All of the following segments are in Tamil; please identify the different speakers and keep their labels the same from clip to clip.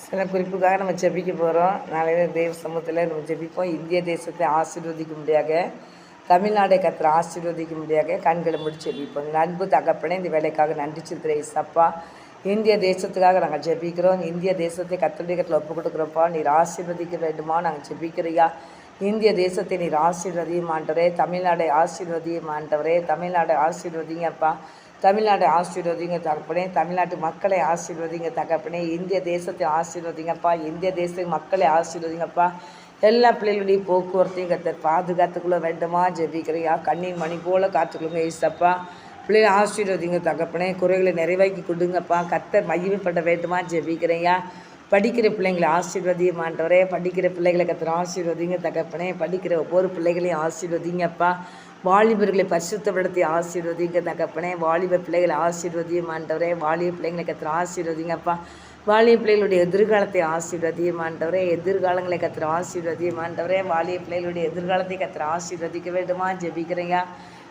Speaker 1: சில குறிப்புக்காக நம்ம ஜெபிக்க போகிறோம். நாளையில தேவ சமூகத்தில் நம்ம ஜெபிப்போம். இந்திய தேசத்தை ஆசீர்வதிக்கும்படியாக, தமிழ்நாடை கர்த்தர் ஆசீர்வதிக்கும்படியாக கண்களை முடிச்சு ஜெபிப்போம். அன்பு தகப்பனே, இந்த வேலைக்காக நன்றி செலுத்துகிறேன் இயேசப்பா. இந்திய தேசத்துக்காக நாங்கள் ஜெபிக்கிறோம். இந்திய தேசத்தை கர்த்தருடைய கரத்தில் ஒப்பு கொடுக்குறோம்ப்பா. நீர் ஆசீர்வதிக்க வேண்டுமா நாங்கள் ஜெபிக்கிறியா? இந்திய தேசத்தை நீர் ஆசீர்வதியும் ஆண்டவரே. தமிழ்நாடை ஆசீர்வதியும் ஆண்டவரே. தமிழ்நாடை ஆசீர்வதிங்கப்பா. தமிழ்நாடு ஆசீர்வதிங்க தகப்பனே. தமிழ்நாட்டு மக்களை ஆசீர்வதிங்க தகப்பனே. இந்திய தேசத்தை ஆசீர்வதிங்கப்பா. இந்திய தேச மக்களை ஆசீர்வதிங்கப்பா. எல்லா பிள்ளைகளுடைய போக்குவரத்தையும் கர்த்தர் பாதுகாத்துக்குள்ள வேண்டுமா ஜெபிக்கிறியா? கண்ணின் மணி போல காத்துக்கொள்ளுங்க ஏசப்பா. பிள்ளைகளை ஆசீர்வதிங்க தகப்பனே. குறைகளை நிறைவாக்கி கொடுங்கப்பா. கர்த்தர் மகிமைப்பட வேண்டுமா ஜெபிக்கிறையா? படிக்கிற பிள்ளைங்களை ஆசீர்வதியும் ஆண்டவரே. படிக்கிற பிள்ளைகளை கர்த்தர் ஆசீர்வதிங்க தகப்பனே. படிக்கிற ஒவ்வொரு பிள்ளைகளையும் ஆசீர்வதிங்கப்பா. வாலிபர்களை பரிசுத்தப்படுத்தி ஆசீர்வதிங்க தகப்பனே. வாலிப பிள்ளைகளை ஆசீர்வதியும் ஆண்டவரே. வாலிப பிள்ளைங்களை கர்த்தர் ஆசீர்வதிங்கப்பா. வாலிப பிள்ளைகளுடைய எதிர்காலத்தை ஆசீர்வதியும் ஆண்டவரே. எதிர்காலங்களை கர்த்தர் ஆசீர்வதியும் ஆண்டவரே. வாலிப பிள்ளைகளுடைய எதிர்காலத்தை கர்த்தர் ஆசீர்வதிக்க வேண்டுமா ஜெபிக்கிறீங்க.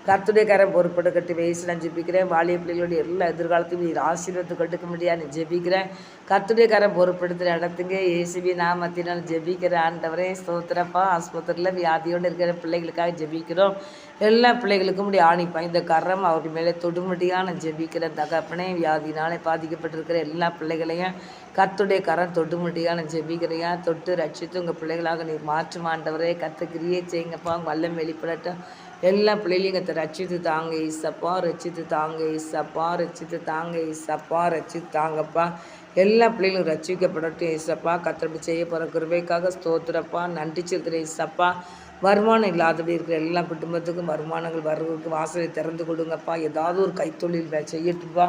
Speaker 1: கர்த்தருடைய கரம் பொறுப்படுக்கட்டு வயசு நான் ஜெபிக்கிறேன். வாலிய பிள்ளைகளுடைய எல்லா எதிர்காலத்தையும் நீர் ஆசீர்வாதத்தை கட்டுக்க முடியாது ஜெபிக்கிறேன். கர்த்தருடைய கரம் பொறுப்படுத்துகிற இடத்துக்கு இயேசுவி நாமத்தினால் ஜெபிக்கிற ஆண்டவரே ஸ்தோத்திரப்பா. ஆஸ்பத்திரியில் வியாதியோடு இருக்கிற பிள்ளைகளுக்காக ஜெபிக்கிறோம். எல்லா பிள்ளைகளுக்கும் இப்படி ஆணிப்பா இந்த கரம் அவர்கள் மேலே தொடுமுடியாக நான் ஜெபிக்கிறேன் தகப்பனே. வியாதினாலே பாதிக்கப்பட்டிருக்கிற எல்லா பிள்ளைகளையும் கர்த்தருடைய கரம் தொடுமுடியாக நான் ஜெபிக்கிறையா? தொட்டு ரட்சித்து உங்கள் பிள்ளைகளாக நீர் மாற்றும் ஆண்டவரே. கர்த்தர் கிரியை செய்யுங்கப்பா. உங்கள் வல்லம் வெளிப்படட்டும். எல்லா பிள்ளைகளையும் கர்த்தர் ரட்சித்து தாங்க ஏசப்பா. ரட்சித்து தாங்க ஏசப்பா. ரட்சித்து தாங்க ஏசப்பா. ரட்சித்து தாங்கப்பா. எல்லா பிள்ளைகளும் ரட்சிக்கப்படட்டும் ஏசப்பா. கர்த்தர் செய்ய போகிற கிருபைக்காக ஸ்தோத்திரப்பா. நன்றி செலுத்துகிறேன் ஏசப்பா. வருமானம் இல்லாதபடி இருக்கிற எல்லா குடும்பத்துக்கும் வருமானங்கள் வருவதற்கு வாசலை திறந்து கொடுங்கப்பா. ஏதாவது ஒரு கைத்தொழில் செய்யட்டுப்பா.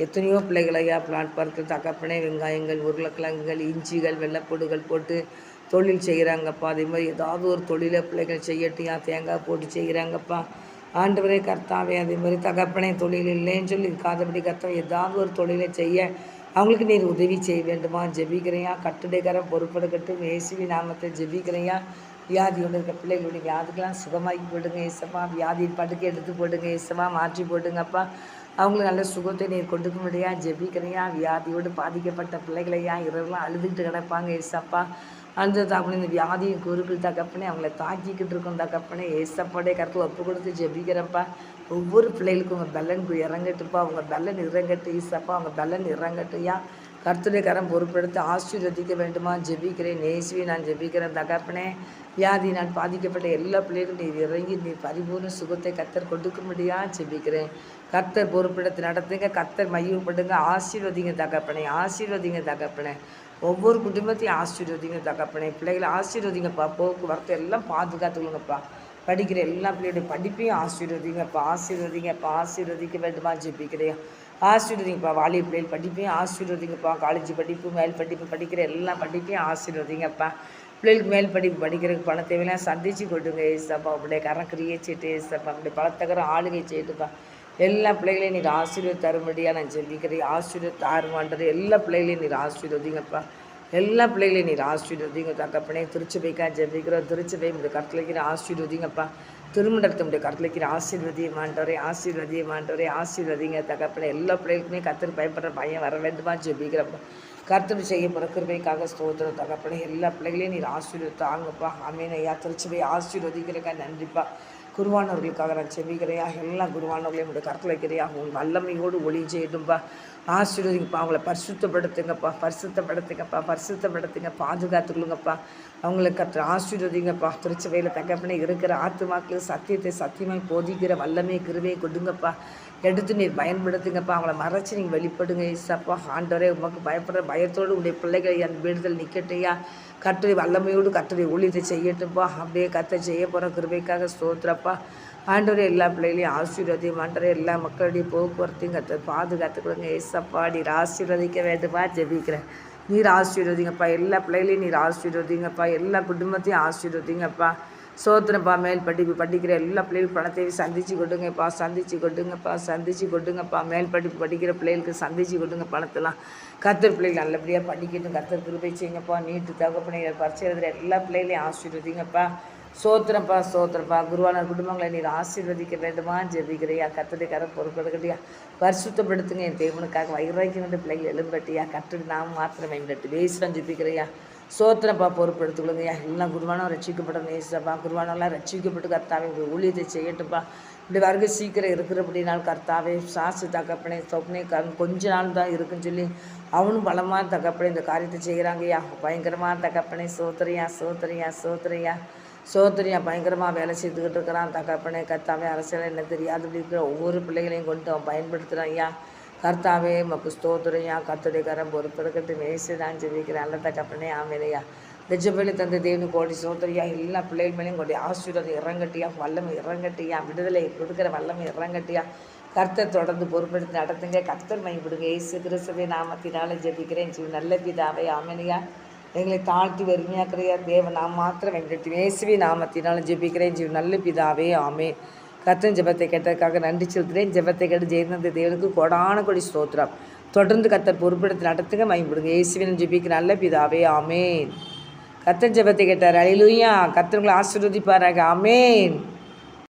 Speaker 1: எத்தனையோ பிள்ளைகளையா பிளாட்பார்க்கில் தகப்பனே வெங்காயங்கள் உருளைக்கிழங்குகள் இஞ்சிகள் வெள்ளைப்பூடுகள் போட்டு தொழில் செய்கிறாங்கப்பா. அதே மாதிரி ஏதாவது ஒரு தொழிலை பிள்ளைகள் செய்யட்டியா தேங்காய் போட்டு செய்கிறாங்கப்பா. ஆண்டவரே கர்த்தாவே அதே மாதிரி தகப்பனே தொழில் இல்லைன்னு சொல்லி இருக்காதபடி கர்த்தாவே ஏதாவது ஒரு தொழிலை செய்ய அவங்களுக்கு நீர் உதவி செய்ய வேண்டுமா ஜெபிக்கிறையா? கட்டுடைக்காரன் பொறுப்படுக்கட்டும் இயேசுவின் நாமத்தை ஜெபிக்கிறையா? வியாதியோடு இருக்க பிள்ளைகளுடைய வியாதிக்கெல்லாம் சுகமாக்கி போடுங்க ஏசப்பா. வியாதியின் படுக்கை எடுத்து போடுங்க ஏசப்பா. மாற்றி போடுங்கப்பா. அவங்களுக்கு நல்ல சுகத்தை நீர் கொடுக்க முடியா ஜெபிக்கிறையா? வியாதியோடு பாதிக்கப்பட்ட பிள்ளைகளையா இரவெல்லாம் அழுதுகிட்டு கிடப்பாங்க ஏசப்பா. அந்த தகப்பனே இந்த வியாதியும் குறுக்கள் தகப்பனே அவங்கள தாக்கிக்கிட்டு இருக்கும் தகப்பனே ஏசப்பாடைய கருத்தில் ஒப்பு கொடுத்து ஜெபிக்கிறப்பா. ஒவ்வொரு பிள்ளைகளுக்கும் உங்கள் பெல்லன் இறங்கட்டுப்பா. அவங்க பெல்லன் இறங்கட்டு ஈசப்பா. அவங்க பெல்லன் இறங்கட்டுயா. கர்த்தருடைய கரம் பொறுப்பெடுத்து ஆசீர்வதிக்க வேண்டுமா ஜெபிக்கிறேன். நேசுவி நான் ஜெபிக்கிறேன் தகப்பனே. வியாதி நான் பாதிக்கப்பட்ட எல்லா பிள்ளைகளும் நீர் இறங்கி நீர் பரிபூர்ண சுகத்தை கர்த்தர் கொடுக்க முடியா ஜெபிக்கிறேன். கர்த்தர் பொறுப்பெடுத்து நடத்துங்க. கர்த்தர் மையப்படுங்க. ஆசீர்வதிங்க தகப்பனே. ஆசீர்வதிங்க தகப்பனே. ஒவ்வொரு குடும்பத்தையும் ஆசீர்வதிங்க தகப்பனே. பிள்ளைகளை ஆசீர்வதிங்கப்பா. போக்குவரத்து எல்லாம் பாதுகாத்துக்கணுங்கப்பா. படிக்கிற எல்லா பிள்ளைகளுடைய படிப்பையும் ஆசீர்வதிங்கப்பா. ஆசீர்வதிங்கப்பா. ஆசீர்வதிக்க வேண்டுமா ஜெபிக்கிறேன். ஆசீர்வதிங்கப்பா. வாலிய பிள்ளைகள் படிப்பையும் ஆசீர்வதிங்கப்பா. காலேஜ் படிப்பு மேல் படிப்பு படிக்கிற எல்லா படிப்பையும் ஆசீர்வதிங்கப்பா. பிள்ளைகளுக்கு மேல் படிப்பு படிக்கிறதுக்கு பண தேவையெல்லாம் சந்திச்சு கொடுங்க ஏசப்பா. அப்படியே கரம் கிரியை செய்யிட்டு ஏசப்பா. அப்படி பலத்தகரம் ஆளுகை செய்துப்பா. எல்லா பிள்ளைகளையும் நீர் ஆசீர்வாதம் தரும்படியாக நான் ஜெபிக்கிறேன். ஆசீர்வாதம் தாருமான்றது எல்லா பிள்ளைகளையும் நீர் ஆசீர்வதிங்கப்பா. எல்லா பிள்ளைகளையும் நீர் ஆசீர்வதிங்க தகப்பனே. திருச்சபைக்காக ஜெபிக்கிறோம். திருச்சபை இந்த கருத்தில் வைக்கிற ஆசீர்வதிங்கப்பா. திருமணத்தினுடைய கருத்தில் வைக்கிற ஆசீர்வதியம் ஆண்டவரே. ஆசீர்வதியம் ஆண்டவரே. ஆசீர்வதிங்க தகப்பனே. எல்லா பிள்ளைகளுக்குமே கர்த்தர் பயப்படுற பயம் வர வேண்டுமா ஜெபிக்கிறப்பா. கர்த்தர் செய்ய போகிற கிருபைக்காக ஸ்தோத்திரம் தகப்பனே. எல்லா பிள்ளைகளையும் நீர் ஆசீர்வதித்தாங்கப்பா. ஆமீன் ஐயா. திருச்சபை ஆசீர்வதிக்கிறக்கா நன்றிப்பா. குருவானவர்களுக்காக நான் செபிக்கிறையா? எல்லா குருவானவர்களையும் உடைய கருத்தில் வைக்கிறையா? உங்கள் வல்லமையோடு ஒளி செய்யட்டும்பா. ஆசீர்வதிங்கப்பா. அவங்கள பரிசுத்தப்படுத்துங்கப்பா. பரிசுத்தப்படுத்துங்கப்பா. பரிசுத்தப்படுத்துங்க. பாதுகாத்துக்கொள்ளுங்கப்பா. அவங்களுக்கு கர்த்தர் ஆசீர்வதிங்கப்பா. திருச்சபையில் தகப்பனே இருக்கிற ஆத்துமாக்களுக்கு சத்தியத்தை சத்தியமாய் போதிக்கிற வல்லமை கிருபையை கொடுங்கப்பா. எடுத்து நீர் பயன்படுத்துங்கப்பா. அவங்கள மறைச்சி நீங்கள் வெளிப்படுங்க ஏசப்பா. ஆண்டவரே உமக்கு பயப்படுற பயத்தோடு உடைய பிள்ளைகளை அந்த வீடுதல் நிற்கட்டையா. கர்த்தரை வல்லமையோடு கர்த்தரை ஊழியத்தை செய்யட்டுப்பா. அப்படியே கர்த்தரை செய்ய போகிற கிருபைக்காக ஸ்தோத்திரப்பா. ஆண்டவரே எல்லா பிள்ளைகளையும் ஆசீர்வதியும் ஆண்டவரே. எல்லா மக்களுடைய போக்குவரத்தையும் கர்த்தர் பாதுகாத்துக்கொடுங்க ஏசப்பா. நீர் ஆசீர்வதிக்க வேண்டுமா ஜெபிக்கிறேன். நீர் ஆசீர்வதிங்கப்பா. எல்லா பிள்ளைகளையும் நீர் ஆசீர்வதிங்கப்பா. எல்லா குடும்பத்தையும் ஆசீர்வதிங்கப்பா. சோத்திரப்பா. மேல் படிப்பு படிக்கிற எல்லா பிள்ளைகளுக்கும் பணத்தை சந்திச்சு கொடுங்கப்பா. சந்திச்சு கொடுங்கப்பா. சந்திச்சு கொடுங்கப்பா. மேல் படிப்பு படிக்கிற பிள்ளைகளுக்கு சந்திச்சு கொடுங்க பணத்தெல்லாம். கர்த்தர் பிள்ளைகள் நல்லபடியாக படிக்கட்டும். கர்த்தர் கிருபை செய்யுங்கப்பா. நீட்டு தகப்பனை பரிசு எழுதுகிற எல்லா பிள்ளைகளையும் ஆசீர்வதிங்கப்பா. சோத்திரப்பா சோத்திரப்பா. குருவான குடும்பங்களை நீர் ஆசீர்வதிக்க வேண்டுமா ஜெபிக்கிறியா. கர்த்தருடைய கரம் பொறுப்படுக்கட்டியா. பரிசுத்தப்படுத்துங்க என் தேவனுக்காக வைராக்கியம் பிள்ளைகள் எழும்பட்டியா. கர்த்தருடைய நாம் மாத்திரம் வேண்டட்டு வேசுரம் ஜெபிக்கிறியா. சோத்திரப்பா பொறுப்படுத்துக்கொள்ளுங்கய்யா. எல்லாம் குருவானம் ரட்சிக்கப்படும் நேசப்பா. குருவானெல்லாம் ரட்சிக்கப்பட்டு கர்த்தாவே உங்கள் ஊழியத்தை செய்யட்டுப்பா. இப்படி வருகை சீக்கிரம் இருக்கிறபடினால் கர்த்தாவே சாசு தகப்பனே சொப்னே கொஞ்ச நாள் தான் இருக்குன்னு சொல்லி அவனும் பலமாக தகப்பனே இந்த காரியத்தை செய்கிறாங்கய்யா. பயங்கரமாக தகப்பனே சோத்திரியா சோத்திரியா சோத்திரியா சோத்திரியா பயங்கரமாக வேலை செய்துக்கிட்டு இருக்கிறான் தகப்பனே. கர்த்தாவே அரசியல் என்ன தெரியாது இப்படி இருக்கிற ஒவ்வொரு பிள்ளைகளையும் கொண்டு அவன் பயன்படுத்துகிறான் ஐயா. கர்த்தாவே மக்கு ஸ்தோத்திரையா. கர்த்தருடைய கரம் பொறுப்பெடுக்கட்டு மேய்ச்சி நான் ஜெபிக்கிறேன் நல்ல தகப்பனே ஆமேனையா. நிஜபலி தந்த தேவனு கோடி சோதரியா. எல்லா பிள்ளைகள் மேலேயும் கொண்டு ஆசீர்வாதம் இறங்கட்டியா. வல்லமை இறங்கட்டியா. விடுதலை கொடுக்குற வல்லமை இறங்கட்டியா. கர்த்தர் தொடர்ந்து பொறுப்பெடுத்து நடத்துங்க. கர்த்தர் மையப்படுங்க. இயேசு கிறிஸ்துவின் நாமத்தினால ஜெபிக்கிறேன் நல்ல பிதாவே ஆமேனையா. எங்களை தாழ்த்தி வெறுமையாக்குறையா தேவன் நாம் மாத்திரம் எங்களுக்கு இயேசுவின் நாமத்தினால ஜெபிக்கிறேன் நல்ல பிதாவே ஆமே. கர்த்தன் ஜெபத்தை கேட்டதுக்காக நன்றி செலுத்துகிறேன். ஜெபத்தை கேட்டு ஜெயநந்த தேவனுக்கு கொடான கொடி ஸ்தோத்திரம். தொடர்ந்து கர்த்தர் பொறுப்பெடுத்து நடத்துங்க மையப்படுங்க. இயேசுவின் ஜெபிக்கிற நல்ல பிதாவே ஆமேன். கர்த்தன் ஜெபத்தை கேட்டார். அல்லேலூயா. கர்த்தர் உங்களை ஆசீர்வதிப்பாராக. ஆமேன்.